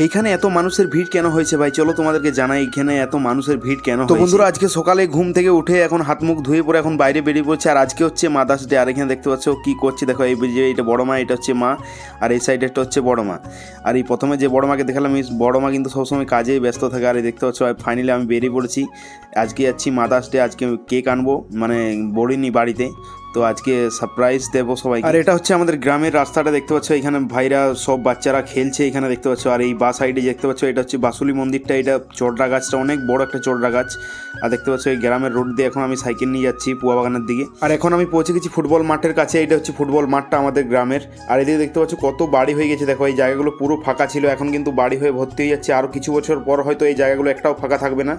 এইখানে এত মানুষের ভিড় কেন হয়েছে ভাই, চলো তোমাদেরকে জানাই এইখানে এত মানুষের ভিড় কেন। তো বন্ধুরা, আজকে সকালে ঘুম থেকে উঠে এখন হাত মুখ ধুয়ে পরে এখন বাইরে বেরিয়ে পড়ছে। আর আজকে হচ্ছে মাদার্স ডে। আর এখানে দেখতে পাচ্ছ কি করছে দেখো, এই যে এটা বড় মা, এটা হচ্ছে মা, আর এই সাইডেরটা হচ্ছে বড় মা। আর এই প্রথমে যে বড় মাকে দেখালাম, এই বড় মা কিন্তু সবসময় কাজেই ব্যস্ত থাকে। আর এই দেখতে পাচ্ছ ফাইনালি আমি বেরিয়ে পড়েছি। আজকে যাচ্ছি মাদার্স ডে, আজকে কেক আনবো, মানে বড়িনি বাড়িতে, তো আজকে সারপ্রাইজ দেবো সবাই। আর এটা হচ্ছে আমাদের গ্রামের রাস্তাটা দেখতে পাচ্ছ, এখানে ভাইরা সব বাচ্চারা খেলছে এখানে দেখতে পাচ্ছ। আর এই বা সাইডে দেখতে পাচ্ছ এটা হচ্ছে বাসুলি মন্দিরটা, এটা চড়রা গাছটা অনেক বড় একটা চড়রা গাছ। আর দেখতে পাচ্ছ এই গ্রামের রোড দিয়ে এখন আমি সাইকেল নিয়ে যাচ্ছি পুয়া বাগানের দিকে। আর এখন আমি পৌঁছে গেছি ফুটবল মাঠের কাছে, এটা হচ্ছে ফুটবল মাঠটা আমাদের গ্রামের। আর এদিকে দেখতে পাচ্ছ কত বাড়ি হয়ে গেছে দেখো, এই জায়গাগুলো পুরো ফাঁকা ছিল, এখন কিন্তু বাড়ি হয়ে ভর্তি হয়ে যাচ্ছে। আরও কিছু বছর পর হয়তো এই জায়গাগুলো একটাও ফাঁকা থাকবে না।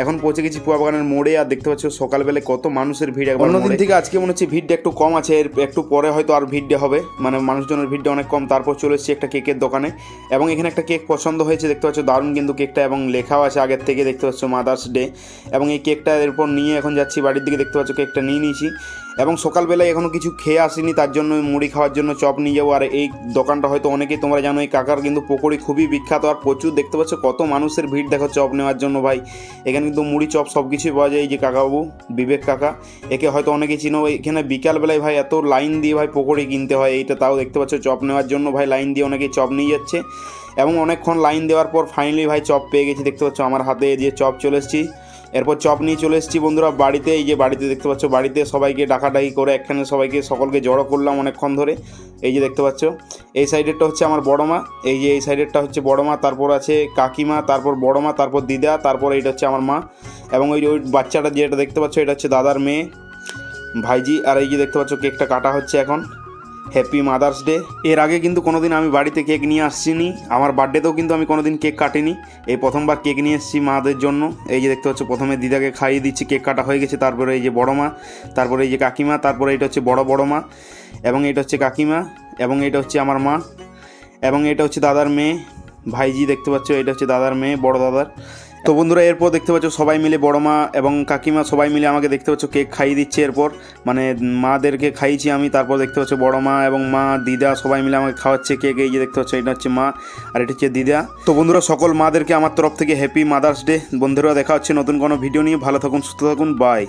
এখন পৌঁছে গেছি পুয়া বাগানের মোড়ে। আর দেখতে পাচ্ছ সকালবেলায় কত মানুষের ভিড়, অন্যদিন থেকে আজকে মনে হচ্ছে ভিড়টা একটু কম আছে, একটু পরে হয়তো আর ভিড়টা হবে, মানে মানুষজনের ভিড়টা অনেক কম। তারপর চলে এসেছি একটা কেকের দোকানে, এবং এখানে একটা কেক পছন্দ হয়েছে দেখতে পাচ্ছ, দারুণ কিন্তু কেকটা, এবং লেখাও আছে আগের থেকে দেখতে পাচ্ছ মাদার্স ডে। এবং এই কেকটা এরপর নিয়ে এখন যাচ্ছি বাড়ির দিকে, দেখতে পাচ্ছ কেকটা নিয়ে নিয়েছি। এবং সকালবেলায় এখনও কিছু খেয়ে আসিনি, তার জন্য মুড়ি খাওয়ার জন্য চপ নিয়ে যাবো। আর এই দোকানটা হয়তো অনেকেই তোমরা জানো, এই কাকার কিন্তু পকোড়ি খুবই বিখ্যাত, আর প্রচুর দেখতে পাচ্ছ কত মানুষের ভিড় দেখো চপ নেওয়ার জন্য ভাই। এখানে কিন্তু মুড়ি চপ সব কিছুই পাওয়া যায়। এই যে কাকাবাবু, বিবেক কাকা, একে হয়তো অনেকেই চিনো। এখানে বিকালবেলায় ভাই এত লাইন দিয়ে ভাই পকোড়ি কিনতে হয়, এইটা তাও দেখতে পাচ্ছ চপ নেওয়ার জন্য ভাই লাইন দিয়ে অনেকেই চপ নিয়ে যাচ্ছে। এবং অনেকক্ষণ লাইন দেওয়ার পর ফাইনালি ভাই চপ পেয়ে গেছি, দেখতে পাচ্ছ আমার হাতে যে চপ চলে এসেছি। এরপর চপ নিয়ে চলে এসেছি বন্ধুরা বাড়িতে। এই যে বাড়িতে দেখতে পাচ্ছ, বাড়িতে সবাইকে ডাকাডাকি করে একখানে সকলকে জড়ো করলাম অনেকক্ষণ ধরে। এই যে দেখতে পাচ্ছ এই সাইডেরটা হচ্ছে আমার বড় মা, এই যে এই সাইডেরটা হচ্ছে বড় মা, তারপর আছে কাকিমা, তারপর বড় মা, তারপর দিদা, তারপর এইটা হচ্ছে আমার মা। এবং ওই বাচ্চাটা যেটা দেখতে পাচ্ছ এটা হচ্ছে দাদার মেয়ে ভাইজি। আর এই যে দেখতে পাচ্ছ কেকটা কাটা হচ্ছে এখন। Happy mother's day. এর আগে কিন্তু কোনোদিন আমি বাড়িতে কেক নিয়ে আসছিনি, আমার বার্থডেতেও কিন্তু আমি কোনোদিন কেক কাটিনি, এই প্রথমবার কেক নিয়ে এসেছি মাদের জন্য। এই যে দেখতে পাচ্ছ প্রথমে দিদাকে খাইয়ে দিচ্ছি, কেক কাটা হয়ে গেছে। তারপরে এই যে বড় মা, তারপরে এই যে কাকিমা, তারপরে এটা হচ্ছে বড় মা, এবং এটা হচ্ছে কাকিমা, এবং এটা হচ্ছে আমার মা, এবং এটা হচ্ছে দাদার মেয়ে ভাইজি। দেখতে পাচ্ছ এটা হচ্ছে দাদার মেয়ে, বড় দাদার। তো বন্ধুরা এরপর দেখতে পাচ্ছ সবাই মিলে, বড় মা এবং কাকিমা সবাই মিলে আমাকে দেখতে পাচ্ছ কেক খাইয়ে দিচ্ছে। এরপর মানে মাদেরকে খাইয়েছি আমি, তারপর দেখতে পাচ্ছ বড় মা এবং মা দিদা সবাই মিলে আমাকে খাওয়াচ্ছে কেক। এই যে দেখতে পাচ্ছ এটা হচ্ছে মা, আর এটা হচ্ছে দিদা। তো বন্ধুরা সকল মাদেরকে আমার তরফ থেকে হ্যাপি মাদার্স ডে। বন্ধুরা দেখা হচ্ছে নতুন কোনো ভিডিও নিয়ে, ভালো থাকুন, সুস্থ থাকুন, বাই।